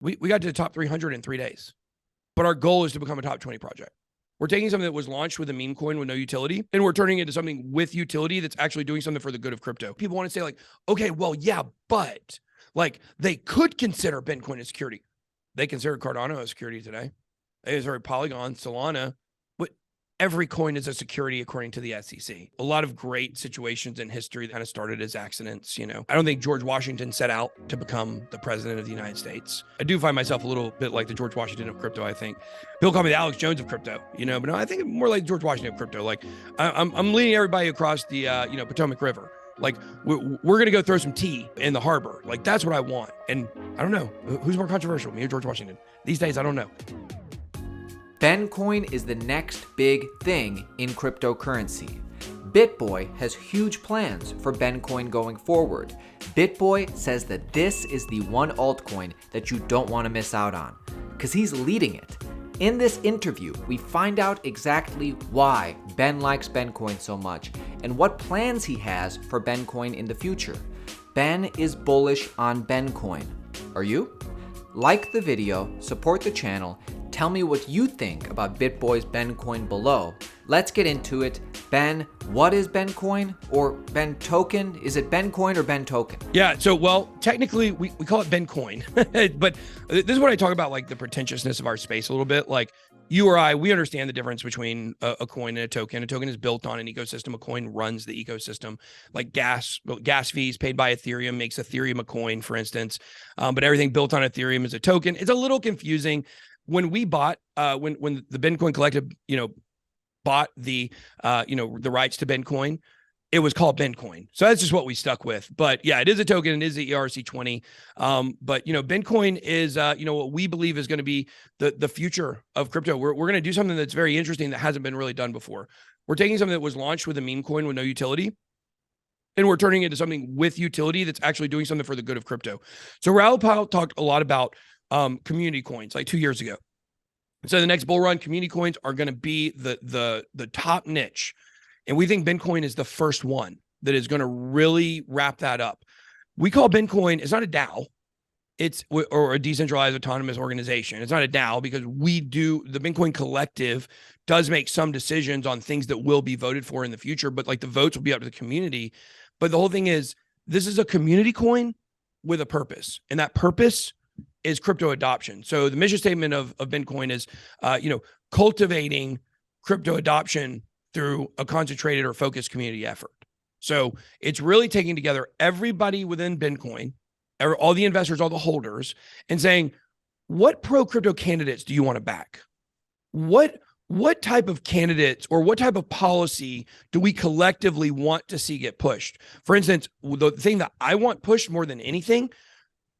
We got to the top 300 in 3 days. But our goal is to become a top 20 project. We're taking something that was launched with a meme coin with no utility, and we're turning it into something with utility that's actually doing something for the good of crypto. People want to say like, okay, well, yeah, but like they could consider Bitcoin a security. They consider Cardano a security today. They consider Polygon, Solana, but every coin is a security according to the SEC. A lot of great situations in history that kind of started as accidents. I don't think George Washington set out to become the president of the United States. I do find myself a little bit like the George Washington of crypto, I think. People call me the Alex Jones of crypto, but no, I think more like George Washington of crypto. Like I'm leading everybody across the Potomac River. Like we're gonna go throw some tea in the harbor. Like that's what I want. And I don't know who's more controversial, me or George Washington. These days, I don't know. Bencoin is the next big thing in cryptocurrency. Bitboy has huge plans for Bencoin going forward. Bitboy says that this is the one altcoin that you don't want to miss out on, because he's leading it. In this interview, we find out exactly why Ben likes Bencoin so much and what plans he has for Bencoin in the future. Ben is bullish on Bencoin. Are you? Like the video, support the channel, tell me what you think about Bitboy's Bencoin below. Let's get into it. Ben, what is Bencoin or Ben token? Is it Bencoin or Ben token? Yeah, so well, technically we call it Bencoin, but this is what I talk about, like the pretentiousness of our space a little bit. Like you or I, we understand the difference between a coin and a token. A token is built on an ecosystem. A coin runs the ecosystem. Like gas fees paid by Ethereum makes Ethereum a coin, for instance. But everything built on Ethereum is a token. It's a little confusing. When we bought, when the Bencoin Collective, bought the rights to Bencoin, it was called Bencoin. So that's just what we stuck with. But yeah, it is a token. It is the ERC20. But Bencoin is what we believe is going to be the future of crypto. We're going to do something that's very interesting that hasn't been really done before. We're taking something that was launched with a meme coin with no utility, and we're turning it into something with utility that's actually doing something for the good of crypto. So Raoul Pal talked a lot about community coins like 2 years ago. So the next bull run, community coins are going to be the top niche. And we think Bencoin is the first one that is going to really wrap that up. We call Bencoin, it's not a DAO, or a decentralized autonomous organization. It's not a DAO because the Bencoin Collective does make some decisions on things that will be voted for in the future, but like the votes will be up to the community. But the whole thing is, this is a community coin with a purpose, and that purpose is crypto adoption. So the mission statement of Bencoin is, cultivating crypto adoption through a concentrated or focused community effort. So it's really taking together everybody within Bencoin, all the investors, all the holders, and saying, what pro crypto candidates do you want to back? What type of candidates or what type of policy do we collectively want to see get pushed? For instance, the thing that I want pushed more than anything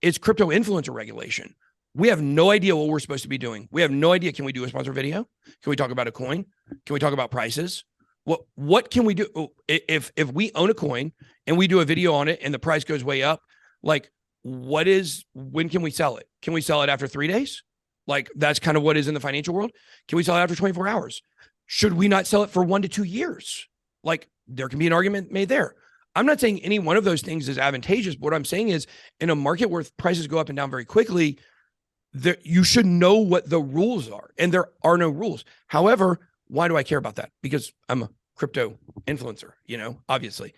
is crypto influencer regulation. We have no idea what we're supposed to be doing. We have no idea. Can we do a sponsor video? Can we talk about a coin? Can we talk about prices? What can we do? If we own a coin and we do a video on it and the price goes way up, like when can we sell it? Can we sell it after 3 days? Like that's kind of what is in the financial world. Can we sell it after 24 hours? Should we not sell it for 1 to 2 years? Like there can be an argument made there. I'm not saying any one of those things is advantageous, but what I'm saying is in a market where prices go up and down very quickly, you should know what the rules are, and there are no rules. However, why do I care about that? Because I'm a crypto influencer, obviously.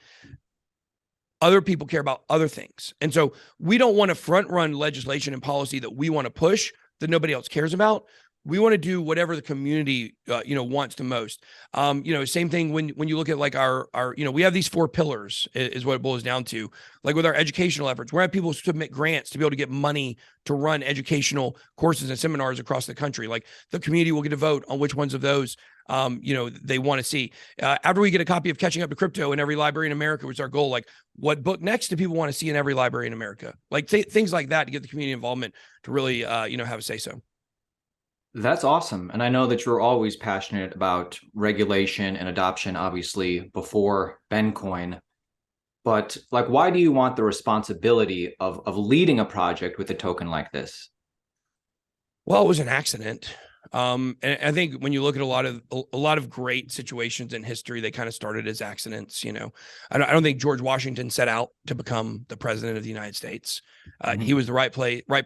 Other people care about other things. And so we don't want to front run legislation and policy that we want to push that nobody else cares about. We want to do whatever the community, wants the most. Same thing when you look at like our, we have these 4 pillars is what it boils down to. Like with our educational efforts, we're having people submit grants to be able to get money to run educational courses and seminars across the country. Like the community will get to vote on which ones of those, they want to see. After we get a copy of Catching Up to Crypto in every library in America, which is our goal, like what book next do people want to see in every library in America? Like things like that to get the community involvement to really, have a say so. That's awesome. And I know that you're always passionate about regulation and adoption, obviously, before Bencoin. But like, why do you want the responsibility of leading a project with a token like this? Well, it was an accident. And I think when you look at a lot of great situations in history, they kind of started as accidents. I don't think George Washington set out to become the president of the United States. He was the right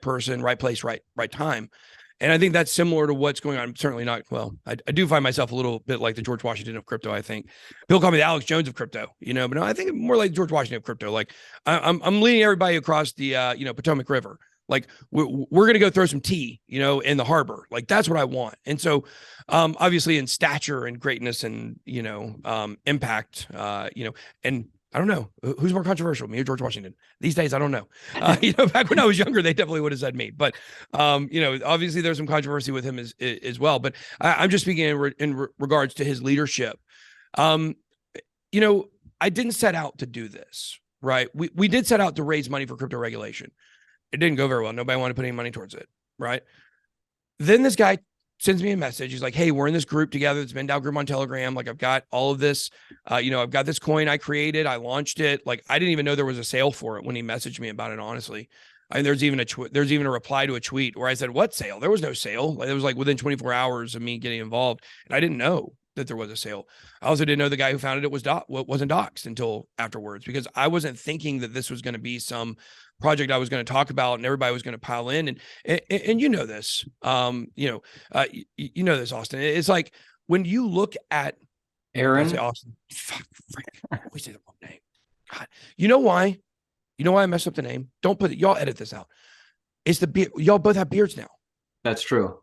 person, right place, right time. And I think that's similar to what's going on. Certainly not. Well, I do find myself a little bit like the George Washington of crypto. I think people call me the Alex Jones of crypto, but no, I think I'm more like George Washington of crypto. Like I'm leading everybody across the Potomac River. Like we're going to go throw some tea, in the harbor. Like that's what I want. And so, obviously in stature and greatness and, impact, and I don't know who's more controversial, me or George Washington these days. I don't know. Back when I was younger, they definitely would have said me, but, obviously there's some controversy with him as well, but I'm just speaking in regards to his leadership. I didn't set out to do this, right? We did set out to raise money for crypto regulation. It didn't go very well. Nobody wanted to put any money towards it, right? Then this guy sends me a message. He's like, hey, we're in this group together. It's Ben.eth group on Telegram. Like, I've got all of this. I've got this coin I created. I launched it. Like, I didn't even know there was a sale for it when he messaged me about it, honestly. And there's even a reply to a tweet where I said, what sale? There was no sale. Like, it was like within 24 hours of me getting involved. And I didn't know that there was a sale. I also didn't know the guy who founded it wasn't doxxed until afterwards, because I wasn't thinking that this was going to be some project I was going to talk about and everybody was going to pile in. And you know this, this, Austin. It's like when you look at Aaron, Austin, I always say the wrong name. God, you know why? You know why I messed up the name? Don't put it. Y'all edit this out. It's the beard. Y'all both have beards now. That's true.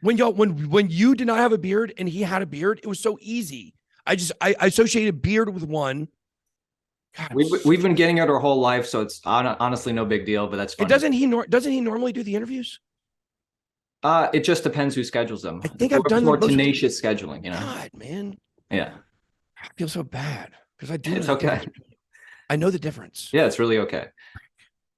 When you did not have a beard and he had a beard, it was so easy. I associated beard with one. God, we've been getting it our whole life, so it's honestly no big deal. But that's funny. Doesn't he normally do the interviews? It just depends who schedules them. I think I've done more tenacious scheduling. God, man. Yeah. I feel so bad because I do. It's okay. I know the difference. Yeah, it's really okay.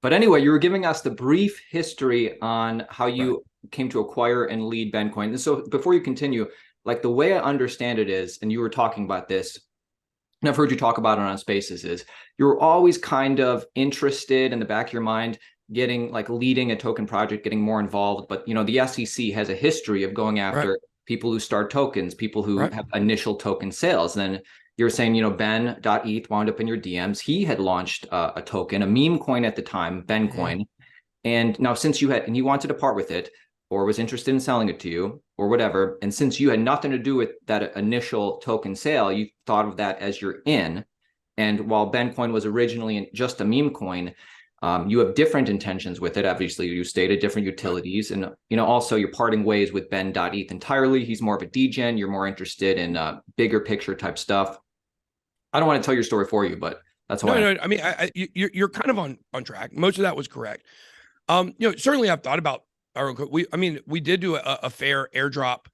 But anyway, you were giving us the brief history on how you came to acquire and lead BenCoin. And so before you continue, like the way I understand it is, and you were talking about this, and I've heard you talk about it on Spaces, is you're always kind of interested in the back of your mind, leading a token project, getting more involved. But, the SEC has a history of going after people who start tokens, people who have initial token sales. And then you're saying, ben.eth wound up in your DMs. He had launched a token, a meme coin at the time, BenCoin. And now since and he wanted to part with it, or was interested in selling it to you or whatever, and since you had nothing to do with that initial token sale, you thought of that as your in. And while BenCoin was originally just a meme coin, you have different intentions with it. Obviously, you stated different utilities, and also you're parting ways with ben.eth entirely. He's more of a degen. You're more interested in bigger picture type stuff. I don't want to tell your story for you, but that's why. No. I mean, you're kind of on track. Most of that was correct. Certainly I've thought about our own. We did do a fair airdrop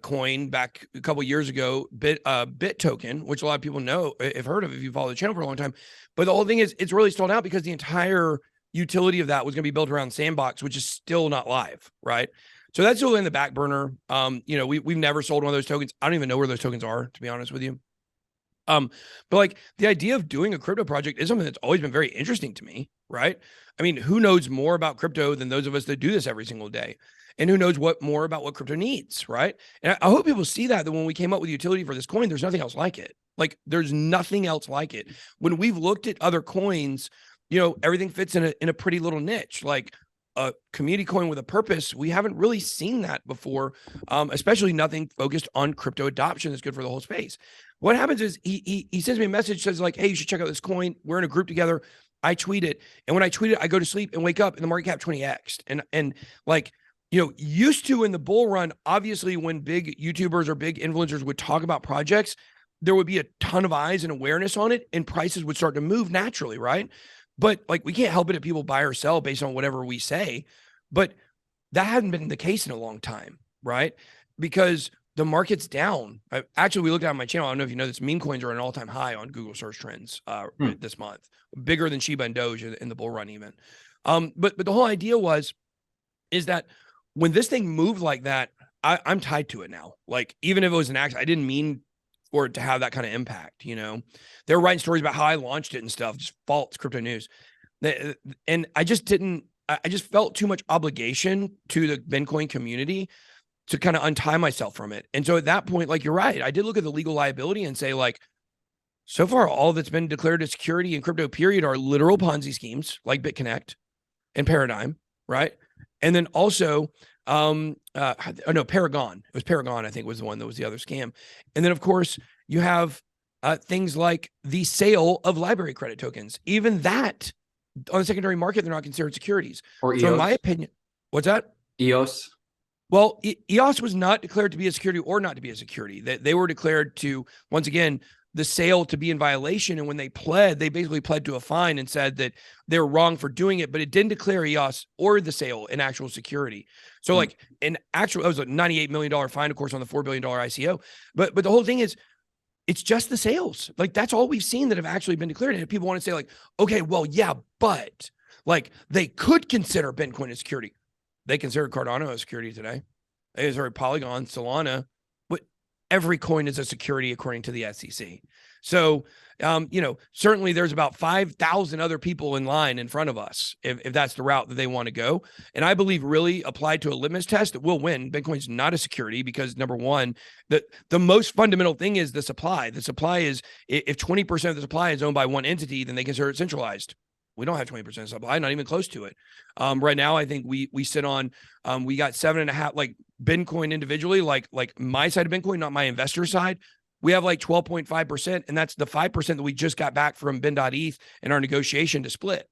coin back a couple of years ago, bit token, which a lot of people have heard of if you follow the channel for a long time. But the whole thing is, it's really stalled out because the entire utility of that was going to be built around Sandbox, which is still not live, right? So that's still in the back burner. We've never sold one of those tokens. I don't even know where those tokens are, to be honest with you. But like the idea of doing a crypto project is something that's always been very interesting to me, right? I mean, who knows more about crypto than those of us that do this every single day? And who knows more about what crypto needs, right? And I hope people see that when we came up with utility for this coin, there's nothing else like it. Like there's nothing else like it. When we've looked at other coins, everything fits in a pretty little niche, like a community coin with a purpose. We haven't really seen that before, especially nothing focused on crypto adoption that's good for the whole space. What happens is he sends me a message, says like, hey, you should check out this coin. We're in a group together. I tweet it. And when I tweet it, I go to sleep and wake up and the market cap 20x'd. And like, used to in the bull run, obviously when big YouTubers or big influencers would talk about projects, there would be a ton of eyes and awareness on it and prices would start to move naturally, right? But like, we can't help it if people buy or sell based on whatever we say. But that hadn't been the case in a long time, right? Because the market's down. Actually, we looked at my channel. I don't know if you know this, meme coins are at an all-time high on Google search trends this month, bigger than Shiba and Doge in the bull run even. But the whole idea is that when this thing moved like that, I'm tied to it now. Like, even if it was an accident, I didn't mean for it to have that kind of impact, They were writing stories about how I launched it and stuff, just false crypto news. And I just felt too much obligation to the Bitcoin community to kind of untie myself from it. And so at that point, like, you're right, I did look at the legal liability and say, like, so far, all that's been declared as security in crypto period are literal Ponzi schemes like BitConnect and Paradigm, right? And then also, no, Paragon. It was Paragon, I think, was the one that was the other scam. And then, of course, you have things like the sale of library credit tokens. Even that on the secondary market, they're not considered securities. Or So, EOS. in my opinion, what's that? EOS. Well, EOS was not declared to be a security or not to be a security. They were declared to, once again, the sale to be in violation. And when they pled, they basically pled to a fine and said that they were wrong for doing it, but it didn't declare EOS or the sale an actual security. So like an actual, it was a $98 million fine, of course, on the $4 billion ICO. But the whole thing is, it's just the sales. Like, that's all we've seen that have actually been declared. And people want to say, like, okay, well, yeah, but like, they could consider Bitcoin a security. They consider Cardano a security today. They consider Polygon, Solana. Every coin is a security according to the SEC. So, certainly there's about 5,000 other people in line in front of us if that's the route that they want to go. And I believe, really applied to a litmus test, that we'll win. Bitcoin's not a security because, number one, the most fundamental thing is the supply. The supply is, if 20% of the supply is owned by one entity, then they consider it centralized. We don't have 20% supply, not even close to it. Right now, I think we sit on, we got 7.5, like Bitcoin individually, like my side of Bitcoin, not my investor side. We have like 12.5%. And that's the 5% that we just got back from ben.eth in our negotiation to split.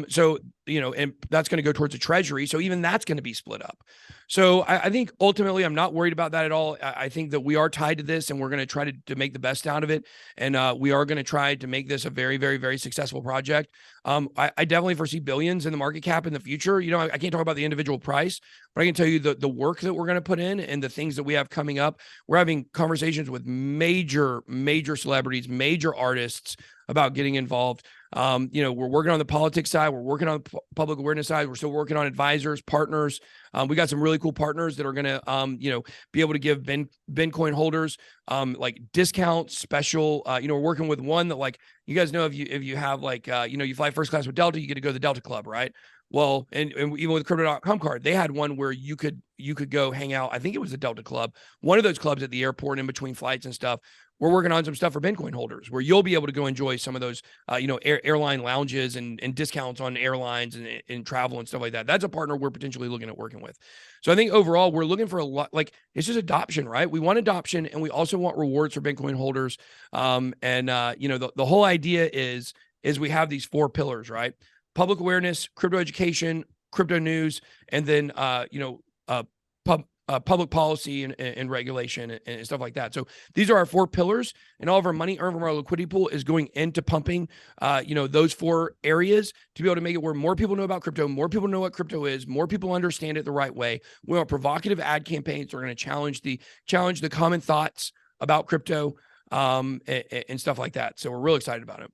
So, and that's going to go towards the treasury. So even that's going to be split up. So I think ultimately I'm not worried about that at all. I think that we are tied to this, and we're going to try to make the best out of it. And we are going to try to make this a very, very, very successful project. I definitely foresee billions in the market cap in the future. I can't talk about the individual price, but I can tell you the work that we're going to put in and the things that we have coming up. We're having conversations with major celebrities, major artists about getting involved. We're working on the politics side. We're working on the public awareness side. We're still working on advisors, partners. We got some really cool partners that are going to, be able to give Bitcoin holders, like discounts, special, we're working with one that, like, you guys know, if you have like, you fly first class with Delta, you get to go to the Delta Club, right? Well, and even with crypto.com card, they had one where you could go hang out. I think it was the Delta Club, one of those clubs at the airport in between flights and stuff. We're working on some stuff for Bitcoin holders where you'll be able to go enjoy some of those, airline lounges and discounts on airlines and travel and stuff like that. That's a partner we're potentially looking at working with. So I think overall, we're looking for a lot, like, it's just adoption, right? We want adoption, and we also want rewards for Bitcoin holders. The whole idea is we have these 4 pillars, right? Public awareness, crypto education, crypto news, and then, public policy and regulation and stuff like that. So these are our 4 pillars, and all of our money earned from our liquidity pool is going into pumping, those 4 areas to be able to make it where more people know about crypto, more people know what crypto is, more people understand it the right way. We want provocative ad campaigns. We're going to challenge the common thoughts about crypto, and stuff like that. So we're real excited about it.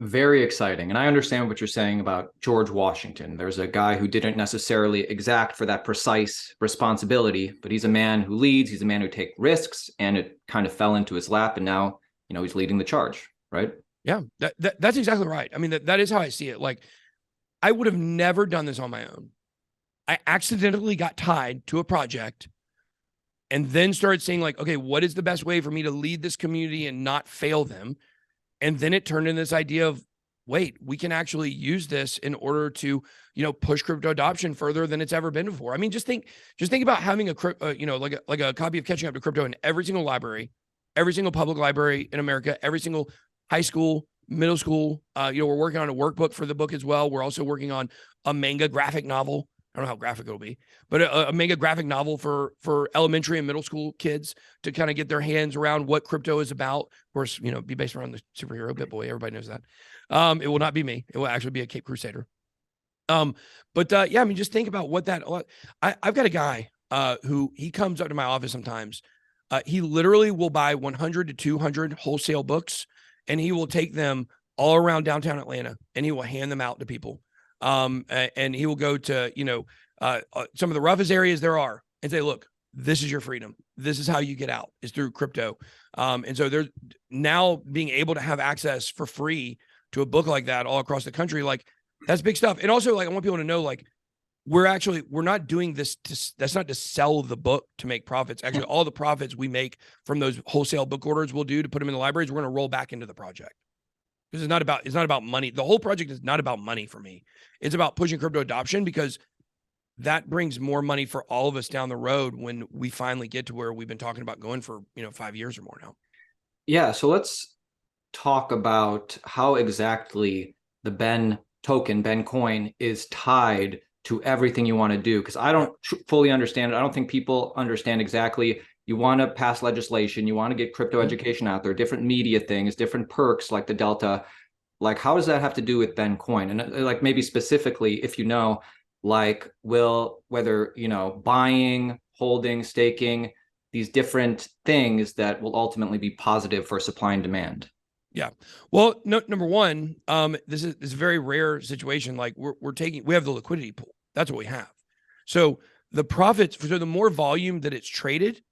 Very exciting. And I understand what you're saying about George Washington. There's a guy who didn't necessarily exact for that precise responsibility, but he's a man who leads, he's a man who takes risks, and it kind of fell into his lap. And now, he's leading the charge, right? Yeah, that's exactly right. I mean, that is how I see it. Like, I would have never done this on my own. I accidentally got tied to a project and then started saying, like, okay, what is the best way for me to lead this community and not fail them? And then it turned into this idea of, wait, we can actually use this in order to, push crypto adoption further than it's ever been before. I mean, just think about having a copy of Catching Up to Crypto in every single library, every single public library in America, every single high school, middle school. We're working on a workbook for the book as well. We're also working on a manga graphic novel. I don't know how graphic it'll be, but a mega graphic novel for elementary and middle school kids to kind of get their hands around what crypto is about. Of course, be based around the superhero Bitboy. Everybody knows that. It will not be me. It will actually be a Cape Crusader. Just think about what that. I've got a guy who he comes up to my office sometimes. He literally will buy 100 to 200 wholesale books, and he will take them all around downtown Atlanta, and he will hand them out to people. And he will go to, some of the roughest areas there are and say, look, this is your freedom. This is how you get out, is through crypto. And so there's now being able to have access for free to a book like that all across the country. Like, that's big stuff. And also, like, I want people to know, like, we're not doing this that's not to sell the book to make profits. Actually, all the profits we make from those wholesale book orders we'll do to put them in the libraries, we're going to roll back into the project. Because it's not about money. The whole project is not about money for me. It's about pushing crypto adoption, because that brings more money for all of us down the road when we finally get to where we've been talking about going for, 5 years or more now. Yeah, so let's talk about how exactly the Ben token, Ben coin, is tied to everything you want to do. Because I don't fully understand it. I don't think people understand exactly. You want to pass legislation, you want to get crypto education out there, different media things, different perks like the Delta. Like, how does that have to do with Ben coin? And like, maybe specifically, if you know, like, whether, buying, holding, staking, these different things that will ultimately be positive for supply and demand. Yeah. Well, no, number one, this is a very rare situation. Like we have the liquidity pool. That's what we have. So the profits, so the more volume that it's traded,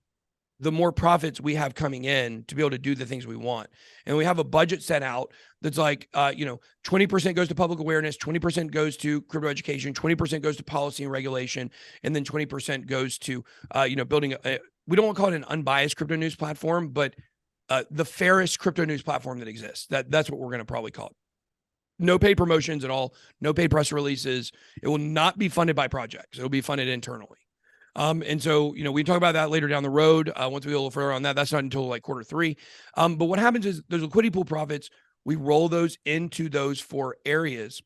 the more profits we have coming in to be able to do the things we want. And we have a budget set out that's like, 20% goes to public awareness, 20% goes to crypto education, 20% goes to policy and regulation, and then 20% goes to, building we don't want to call it an unbiased crypto news platform, but the fairest crypto news platform that exists. That's what we're going to probably call it. No paid promotions at all, no paid press releases. It will not be funded by projects. It'll be funded internally. And so, we can talk about that later down the road. Once we go a little further on that, that's not until like quarter 3. But what happens is those liquidity pool profits, we roll those into those 4 areas.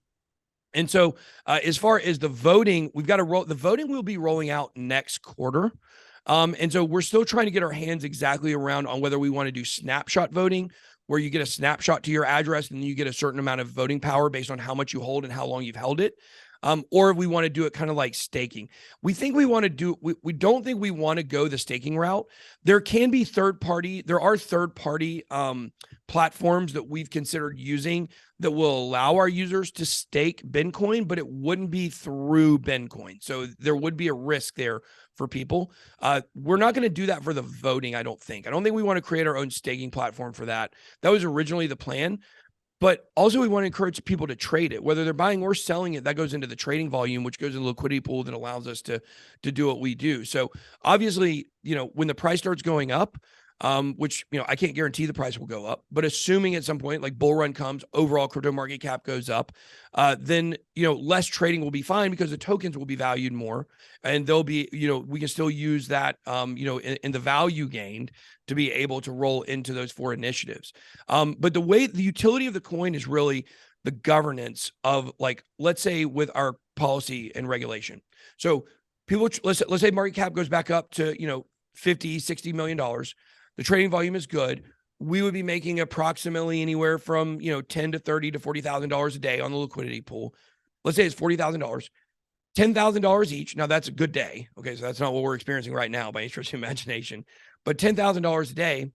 And so as far as the voting, we've got to roll, the voting will be rolling out next quarter. And so we're still trying to get our hands exactly around on whether we want to do snapshot voting, where you get a snapshot to your address and then you get a certain amount of voting power based on how much you hold and how long you've held it. Or if we want to do it kind of like staking. We think we want to do, we don't think we want to go the staking route. There are third-party platforms that we've considered using that will allow our users to stake Bitcoin, but it wouldn't be through Bitcoin. So there would be a risk there for people. We're not going to do that for the voting, I don't think. I don't think we want to create our own staking platform for that. That was originally the plan. But also we want to encourage people to trade it, whether they're buying or selling it. That goes into the trading volume, which goes in the liquidity pool that allows us to do what we do. So obviously, when the price starts going up, which, I can't guarantee the price will go up, but assuming at some point, like bull run comes, overall crypto market cap goes up, then, less trading will be fine because the tokens will be valued more, and they'll be, we can still use that, in the value gained to be able to roll into those 4 initiatives. But the utility of the coin is really the governance of, like, let's say with our policy and regulation. So people, let's say market cap goes back up to, $50-60 million. The trading volume is good. We would be making approximately anywhere from, $10,000 to $30,000 to $40,000 a day on the liquidity pool. Let's say it's $40,000, $10,000 each. Now that's a good day. Okay. So that's not what we're experiencing right now by any stretch of imagination, but $10,000 a day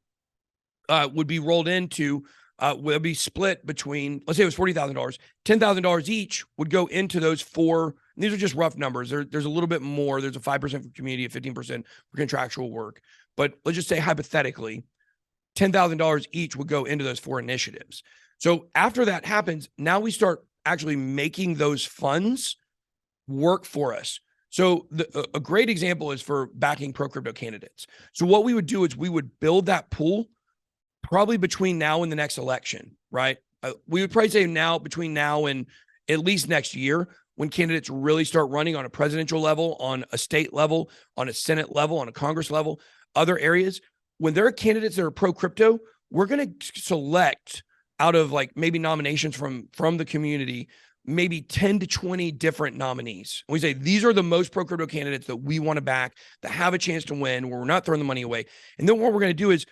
would be rolled into, would be split between, let's say it was $40,000, $10,000 each would go into those 4. These are just rough numbers. There's a little bit more. There's a 5% for community, a 15% for contractual work. But let's just say hypothetically, $10,000 each would go into those 4 initiatives. So after that happens, now we start actually making those funds work for us. So a great example is for backing pro-crypto candidates. So what we would do is we would build that pool probably between now and the next election, right? We would probably say between now and at least next year, when candidates really start running on a presidential level, on a state level, on a Senate level, on a Congress level, other areas. When there are candidates that are pro-crypto, we're going to select out of like maybe nominations from the community, maybe 10 to 20 different nominees. We say, these are the most pro-crypto candidates that we want to back, that have a chance to win, where we're not throwing the money away. And then what we're going to do is,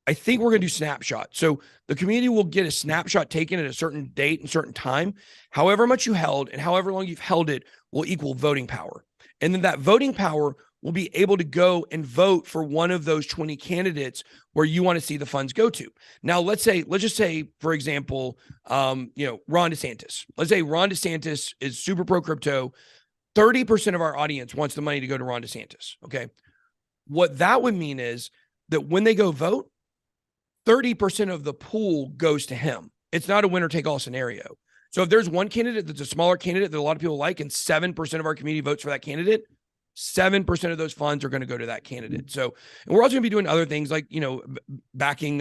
I think we're going to do snapshot. So the community will get a snapshot taken at a certain date and certain time. However much you held and however long you've held it will equal voting power. And then that voting power will be able to go and vote for one of those 20 candidates where you want to see the funds go to. Now, let's just say, for example, Ron DeSantis. Let's say Ron DeSantis is super pro crypto. 30% of our audience wants the money to go to Ron DeSantis. Okay. What that would mean is that when they go vote, 30% of the pool goes to him. It's not a winner take all scenario. So if there's one candidate that's a smaller candidate that a lot of people like, and 7% of our community votes for that candidate, 7% of those funds are going to go to that candidate. So, and we're also going to be doing other things like, backing,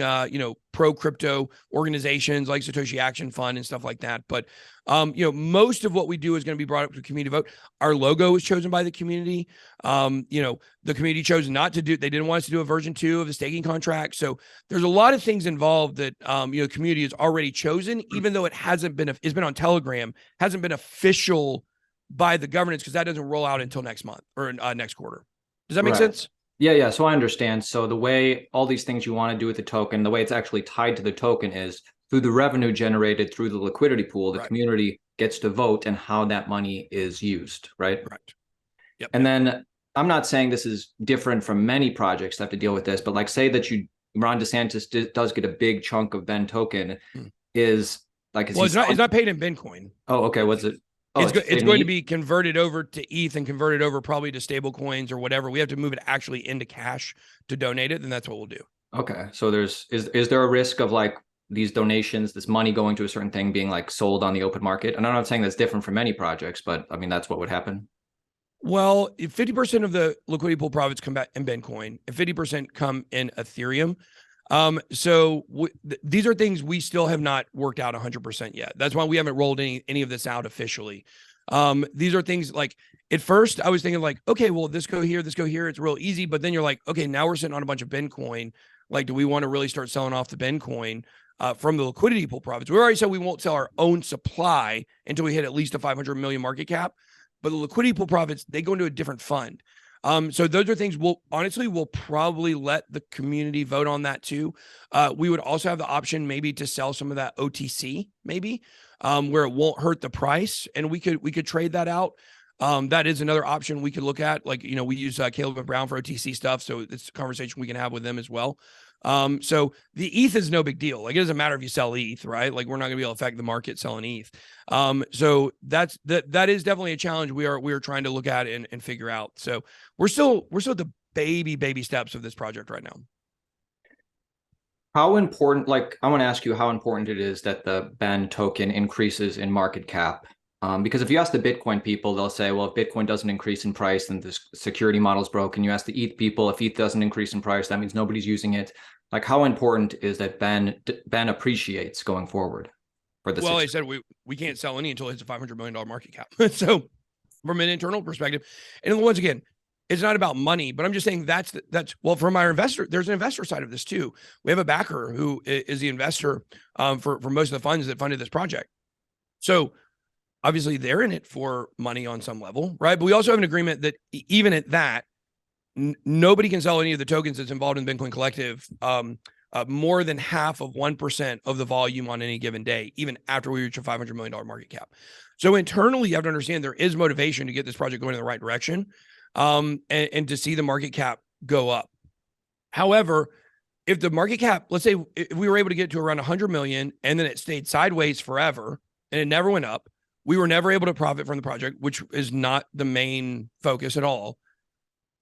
pro crypto organizations like Satoshi Action Fund and stuff like that. But, most of what we do is going to be brought up to community vote. Our logo was chosen by the community. The community chose not to do, they didn't want us to do a version 2 of the staking contract. So there's a lot of things involved that, community has already chosen, even though it's been on Telegram, hasn't been official by the governance, because that doesn't roll out until next month or next quarter. Does that make sense? Yeah. So I understand. So the way all these things you want to do with the token, the way it's actually tied to the token is through the revenue generated through the liquidity pool. The community gets to vote and how that money is used, right? Correct. Yep. And then I'm not saying this is different from many projects that have to deal with this, but like say that Ron DeSantis does get a big chunk of Ben token, is it's not paid in Bitcoin. Oh, okay. What's it? Oh, it's going to be converted over to ETH and converted over probably to stable coins or whatever. We have to move it actually into cash to donate it, and that's what we'll do. Okay. So is there a risk of like these donations, this money going to a certain thing being like sold on the open market? And I'm not saying that's different from many projects, but I mean, that's what would happen. Well, if 50% of the liquidity pool profits come back in Bitcoin and 50% come in Ethereum. These are things we still have not worked out 100% yet. That's why we haven't rolled any of this out officially. These are things like, at first I was thinking like, okay, well, this go here, it's real easy. But then you're like, okay, now we're sitting on a bunch of Bitcoin. Like, do we want to really start selling off the Bitcoin from the liquidity pool profits? We already said we won't sell our own supply until we hit at least a 500 million market cap. But the liquidity pool profits, they go into a different fund. So those are things we'll probably let the community vote on that too. We would also have the option maybe to sell some of that OTC, maybe, where it won't hurt the price, and we could trade that out. That is another option we could look at. Like, we use Caleb and Brown for OTC stuff, so it's a conversation we can have with them as well. So the ETH is no big deal. Like, it doesn't matter if you sell ETH, right? Like, we're not gonna be able to affect the market selling ETH. So that is definitely a challenge we are trying to look at and figure out. So we're still at the baby steps of this project right now. How important, like, I want to ask you how important it is that the Ben token increases in market cap. Because if you ask the Bitcoin people, they'll say, well, if Bitcoin doesn't increase in price, then the security model is broken. You ask the ETH people, if ETH doesn't increase in price, that means nobody's using it. Like, how important is that Ben appreciates going forward for this? Well, I said we can't sell any until it hits a $500 million market cap. So from an internal perspective, and once again, it's not about money, but I'm just saying that's well, from our investor, there's an investor side of this too. We have a backer who is the investor for most of the funds that funded this project. So obviously they're in it for money on some level, right? But we also have an agreement that even at that, nobody can sell any of the tokens that's involved in Bitcoin Collective more than half of 1% of the volume on any given day, even after we reach a $500 million market cap. So internally, you have to understand there is motivation to get this project going in the right direction, and to see the market cap go up. However, if the market cap, let's say if we were able to get to around 100 million and then it stayed sideways forever and it never went up, we were never able to profit from the project, which is not the main focus at all.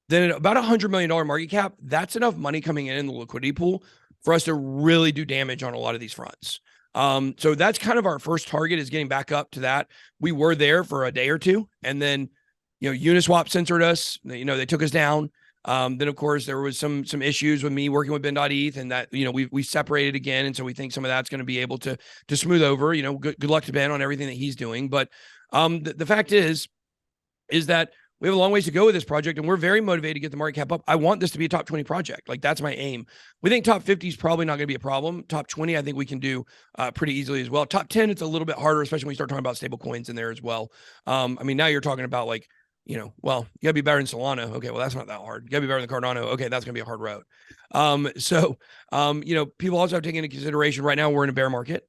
Then at about $100 million market cap, that's enough money coming in the liquidity pool for us to really do damage on a lot of these fronts. So that's kind of our first target, is getting back up to that. We were there for a day or two, and then, Uniswap censored us. They took us down. Then of course there was some issues with me working with ben.eth, and that, we separated again. And so we think some of that's going to be able to smooth over, good luck to Ben on everything that he's doing. But the fact is that we have a long ways to go with this project, and we're very motivated to get the market cap up. I want this to be a top 20 project. Like, that's my aim. We think top 50 is probably not going to be a problem. Top 20, I think we can do pretty easily as well. Top 10, it's a little bit harder, especially when we start talking about stable coins in there as well. Now you're talking about like, well, you gotta be better than Solana. Okay, well, that's not that hard. You gotta be better than Cardano. Okay, that's gonna be a hard road. People also have taken into consideration right now we're in a bear market.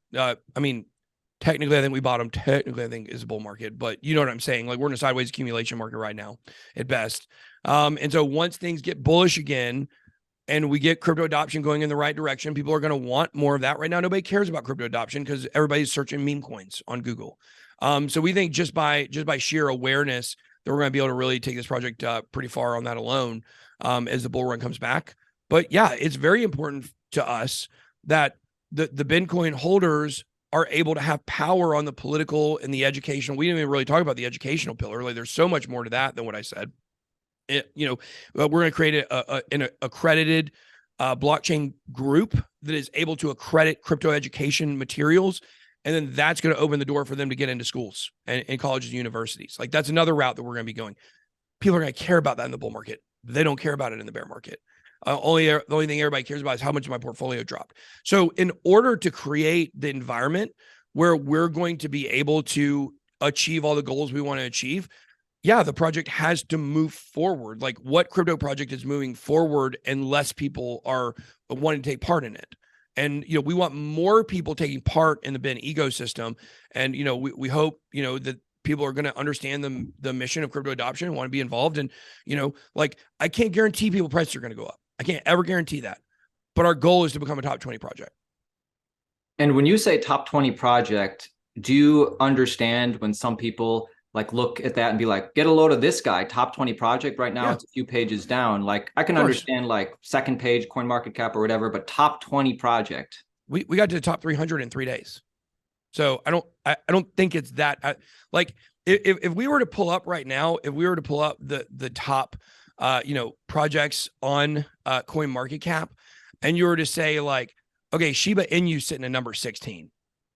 Technically, I think we bottomed. Technically, I think it's a bull market, but you know what I'm saying? Like, we're in a sideways accumulation market right now at best. And so once things get bullish again and we get crypto adoption going in the right direction, people are going to want more of that. Right now, nobody cares about crypto adoption because everybody's searching meme coins on Google. So we think just by sheer awareness that we're going to be able to really take this project pretty far on that alone as the bull run comes back. But yeah, it's very important to us that the Bitcoin holders are able to have power on the political and the educational. We didn't even really talk about the educational pillar. Like there's so much more to that than what I said. We're going to create an accredited blockchain group that is able to accredit crypto education materials. And then that's going to open the door for them to get into schools and colleges and universities. Like that's another route that we're going to be going. People are going to care about that in the bull market. They don't care about it in the bear market. The only thing everybody cares about is how much my portfolio dropped. So in order to create the environment where we're going to be able to achieve all the goals we want to achieve, yeah, the project has to move forward. Like what crypto project is moving forward and less people are wanting to take part in it. And, we want more people taking part in the Ben ecosystem. And, we hope, that people are going to understand the mission of crypto adoption and want to be involved. And, I can't guarantee people prices are going to go up. I can't ever guarantee that. But our goal is to become a top 20 project. And when you say top 20 project, do you understand when some people look at that and be like, get a load of this guy, top 20 project right now, It's a few pages down. Like I can understand second page CoinMarketCap or whatever, but top 20 project. We got to the top 300 in 3 days. So I don't think it's that if we were to pull up right now, if we were to pull up the top, projects on CoinMarketCap and you were to say okay, Shiba Inu sitting at number 16.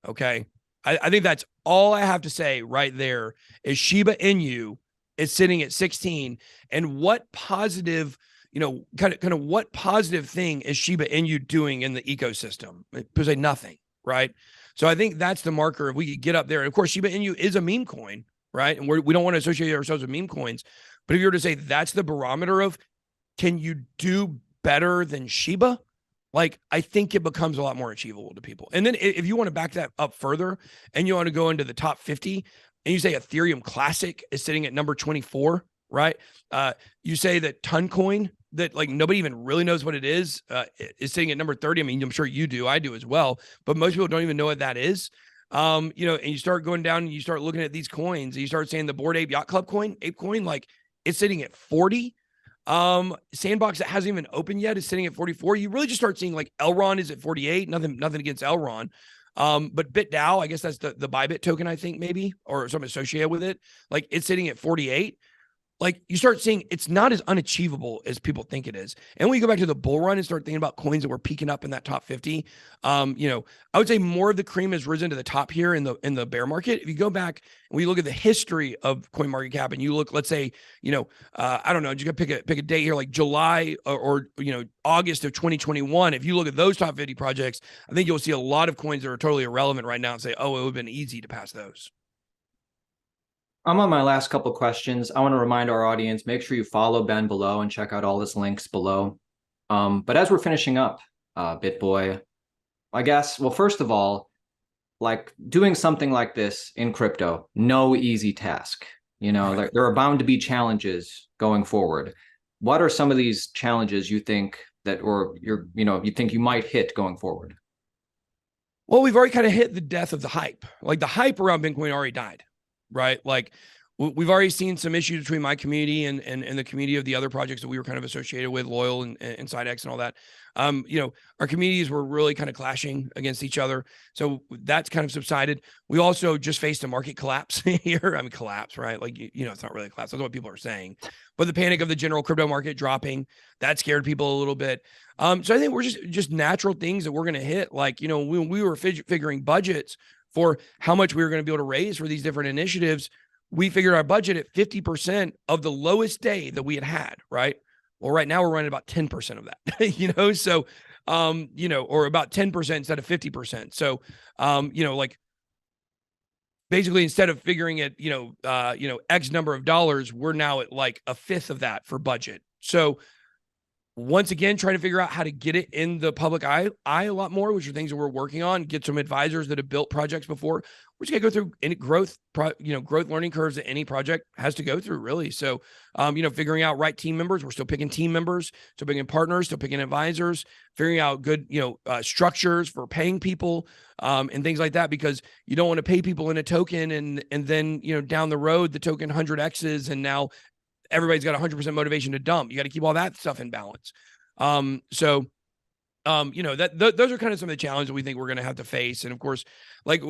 Okay. I think that's all I have to say right there is Shiba Inu is sitting at 16. And what positive, kind of what positive thing is Shiba Inu doing in the ecosystem? Because nothing, right? So I think that's the marker. If we could get up there, and of course, Shiba Inu is a meme coin, right? And we don't want to associate ourselves with meme coins. But if you were to say that's the barometer of can you do better than Shiba? I think it becomes a lot more achievable to people. And then if you want to back that up further and you want to go into the top 50 and you say Ethereum Classic is sitting at number 24, right? You say that Toncoin, that nobody even really knows what it is sitting at number 30. I mean, I'm sure you do, I do as well, but most people don't even know what that is. And you start going down and you start looking at these coins and you start saying the Bored Ape Yacht Club coin, ApeCoin, it's sitting at 40. Sandbox that hasn't even opened yet is sitting at 44. You really just start seeing Elron is at 48. Nothing against Elron. But BitDAO, I guess that's the Bybit token, I think maybe, or something associated with it. It's sitting at 48. You start seeing it's not as unachievable as people think it is. And when you go back to the bull run and start thinking about coins that were peaking up in that top 50, I would say more of the cream has risen to the top here in the bear market. If you go back and we look at the history of CoinMarketCap and you look, let's say, I don't know, you got to pick a date here, like July or August of 2021. If you look at those top 50 projects, I think you'll see a lot of coins that are totally irrelevant right now and say, oh, it would have been easy to pass those. I'm on my last couple of questions. I want to remind our audience, make sure you follow Ben below and check out all his links below. But as we're finishing up, BitBoy, I guess, well, first of all, doing something like this in crypto, no easy task. Right. There are bound to be challenges going forward. What are some of these challenges you think that, or you think you might hit going forward? Well, we've already kind of hit the death of the hype. The hype around Bitcoin already died. Right. We've already seen some issues between my community and the community of the other projects that we were kind of associated with, Loyal and SideX and all that. Our communities were really kind of clashing against each other. So that's kind of subsided. We also just faced a market collapse here. I mean, collapse, right? It's not really a collapse. That's what people are saying. But the panic of the general crypto market dropping, that scared people a little bit. So I think we're just natural things that we're going to hit. When we were figuring budgets for how much we were going to be able to raise for these different initiatives, we figured our budget at 50% of the lowest day that we had, right? Well, right now we're running about 10% of that, so, or about 10% instead of 50%. So, basically instead of figuring it, X number of dollars, we're now at a fifth of that for budget. So once again, trying to figure out how to get it in the public eye a lot more, which are things that we're working on, get some advisors that have built projects before. We're just gonna go through any growth learning curves that any project has to go through, really. So, figuring out right team members. We're still picking team members, still picking partners, still picking advisors, figuring out good, structures for paying people, and things like that, because you don't want to pay people in a token and then, down the road, the token 100Xs and now everybody's got 100% motivation to dump. You got to keep all that stuff in balance. So those are kind of some of the challenges that we think we're going to have to face. And of course, like,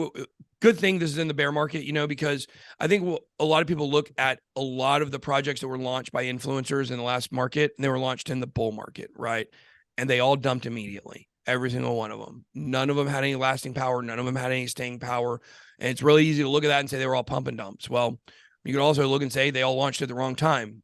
good thing this is in the bear market, because I think a lot of people look at a lot of the projects that were launched by influencers in the last market, and they were launched in the bull market, right? And they all dumped immediately, every single one of them. None of them had any lasting power. None of them had any staying power. And it's really easy to look at that and say they were all pump and dumps. Well, you could also look and say they all launched at the wrong time.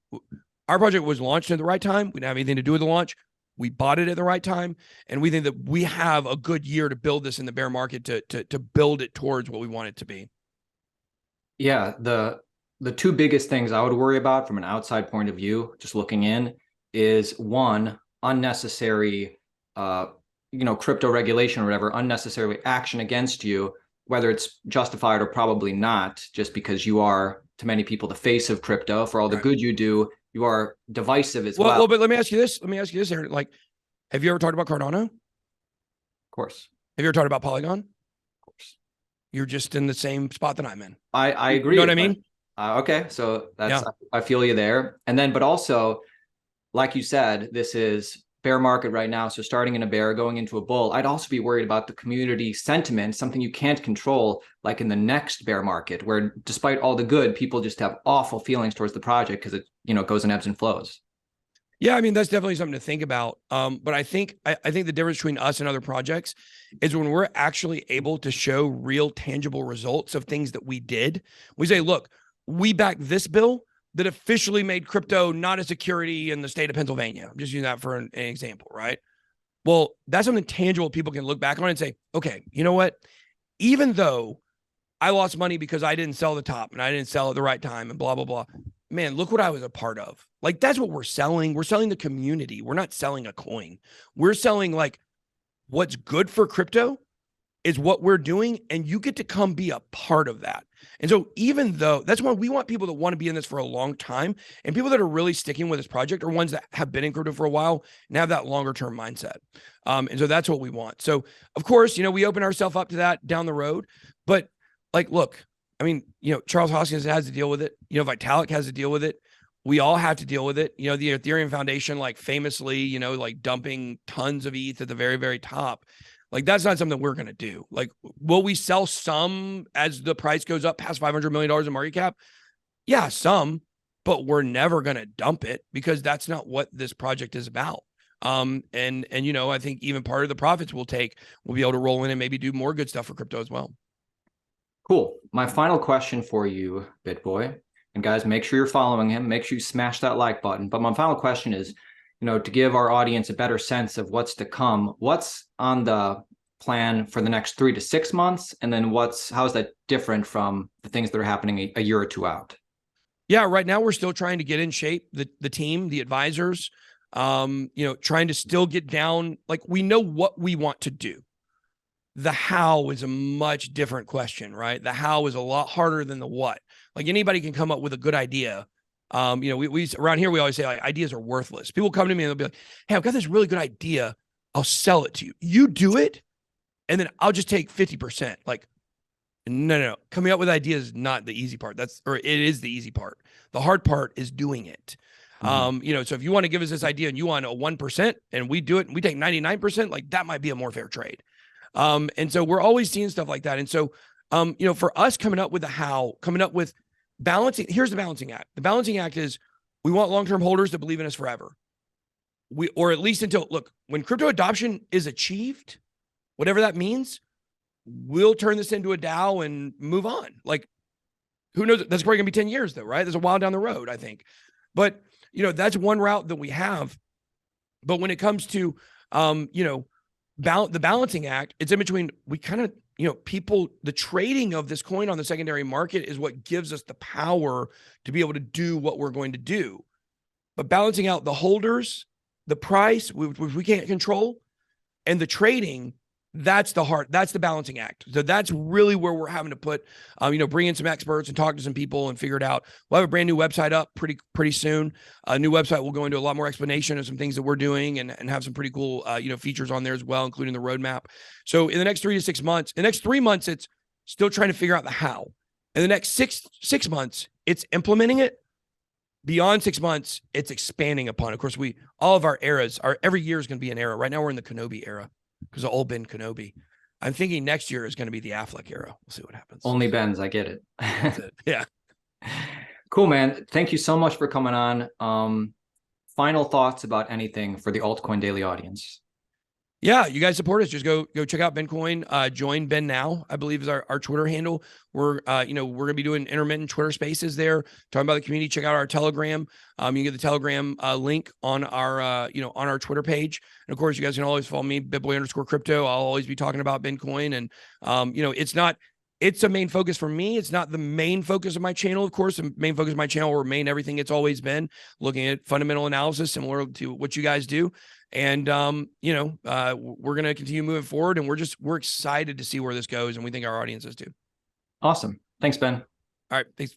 Our project was launched at the right time. We didn't have anything to do with the launch. We bought it at the right time, and we think that we have a good year to build this in the bear market to build it towards what we want it to be. Yeah, the two biggest things I would worry about from an outside point of view, just looking in, is one, unnecessary, crypto regulation or whatever, unnecessary action against you, whether it's justified or probably not, just because you are, to many people, the face of crypto. For all the good you do, you are divisive as well. Well, but let me ask you this, Aaron. Like, have you ever talked about Cardano? Of course. Have you ever talked about Polygon? Of course. You're just in the same spot that I'm in. I agree. You know what I mean? Okay. So that's, I feel you there. And then, but also, like you said, this is bear market right now. So starting in a bear, going into a bull, I'd also be worried about the community sentiment, something you can't control, like in the next bear market, where despite all the good, people just have awful feelings towards the project because it, goes in ebbs and flows. Yeah, I mean, that's definitely something to think about. But I think the difference between us and other projects is when we're actually able to show real tangible results of things that we did. We say, look, we backed this bill that officially made crypto not a security in the state of Pennsylvania. I'm just using that for an example, right? Well, that's something tangible people can look back on and say, okay, you know what? Even though I lost money because I didn't sell the top and I didn't sell at the right time and blah, blah, blah, man, look what I was a part of. Like, that's what we're selling. We're selling the community. We're not selling a coin. We're selling, like, what's good for crypto is what we're doing, and you get to come be a part of that. And so even though that's why we want people that want to be in this for a long time, and people that are really sticking with this project are ones that have been in crypto for a while and have that longer term mindset. And so that's what we want. So of course, we open ourselves up to that down the road, but like, look, I mean, Charles Hoskins has to deal with it. Vitalik has to deal with it. We all have to deal with it. The Ethereum Foundation, like, famously, like, dumping tons of ETH at the very, very top. Like, that's not something we're going to do. Like, will we sell some as the price goes up past $500 million in market cap? Yeah, some, but we're never going to dump it because that's not what this project is about. And I think even part of the profits we'll be able to roll in and maybe do more good stuff for crypto as well. Cool. My final question for you, Bitboy, and guys, make sure you're following him. Make sure you smash that like button. But my final question is, to give our audience a better sense of what's to come, what's on the plan for the next 3 to 6 months? And then how is that different from the things that are happening a year or two out? Yeah, right now we're still trying to get in shape, the team, the advisors, trying to still get down. Like, we know what we want to do. The how is a much different question, right? The how is a lot harder than the what. Like, anybody can come up with a good idea. We around here, we always say, like, ideas are worthless. People come to me and they'll be like, hey, I've got this really good idea. I'll sell it to you. You do it, and then I'll just take 50%. Like, no. Coming up with ideas is not the easy part. It is the easy part. The hard part is doing it. So if you want to give us this idea and you want a 1% and we do it and we take 99%, like, that might be a more fair trade. And so we're always seeing stuff like that. And so, for us, coming up with the how, coming up with balancing, here's the balancing act. The balancing act is we want long-term holders to believe in us forever. Or at least until, look, when crypto adoption is achieved, whatever that means, we'll turn this into a DAO and move on. Like, who knows? That's probably gonna be 10 years though, right? There's a while down the road, I think. But, that's one route that we have. But when it comes to, the balancing act, it's in between. We kind of, the trading of this coin on the secondary market is what gives us the power to be able to do what we're going to do. But balancing out the holders, the price, which we can't control, and the trading, that's the balancing act. So that's really where we're having to put, bring in some experts and talk to some people and figure it out. We'll have a brand new website up pretty soon. A new website will go into a lot more explanation of some things that we're doing and have some pretty cool, features on there as well, including the roadmap. So in the next 3 to 6 months, the next 3 months, it's still trying to figure out the how. In the next six months, it's implementing it. beyond 6 months, it's expanding upon. Of course, all of our eras every year is going to be an era. Right now, we're in the Kenobi era because of old Ben Kenobi. I'm thinking next year is going to be the Affleck era. We'll see what happens. Only Ben's, I get it. That's it. Yeah. Cool, man. Thank you so much for coming on. Final thoughts about anything for the Altcoin Daily audience? Yeah, you guys support us. Just go check out BenCoin. Join Ben Now, I believe is our Twitter handle. We're we're gonna be doing intermittent Twitter spaces there, talking about the community. Check out our Telegram. You can get the Telegram link on our on our Twitter page. And of course, you guys can always follow me, Bitboy_crypto. I'll always be talking about BenCoin. And it's a main focus for me. It's not the main focus of my channel. Of course, the main focus of my channel will remain everything it's always been, looking at fundamental analysis, similar to what you guys do. And, we're going to continue moving forward, and we're excited to see where this goes. And we think our audience is too. Awesome. Thanks, Ben. All right. Thanks.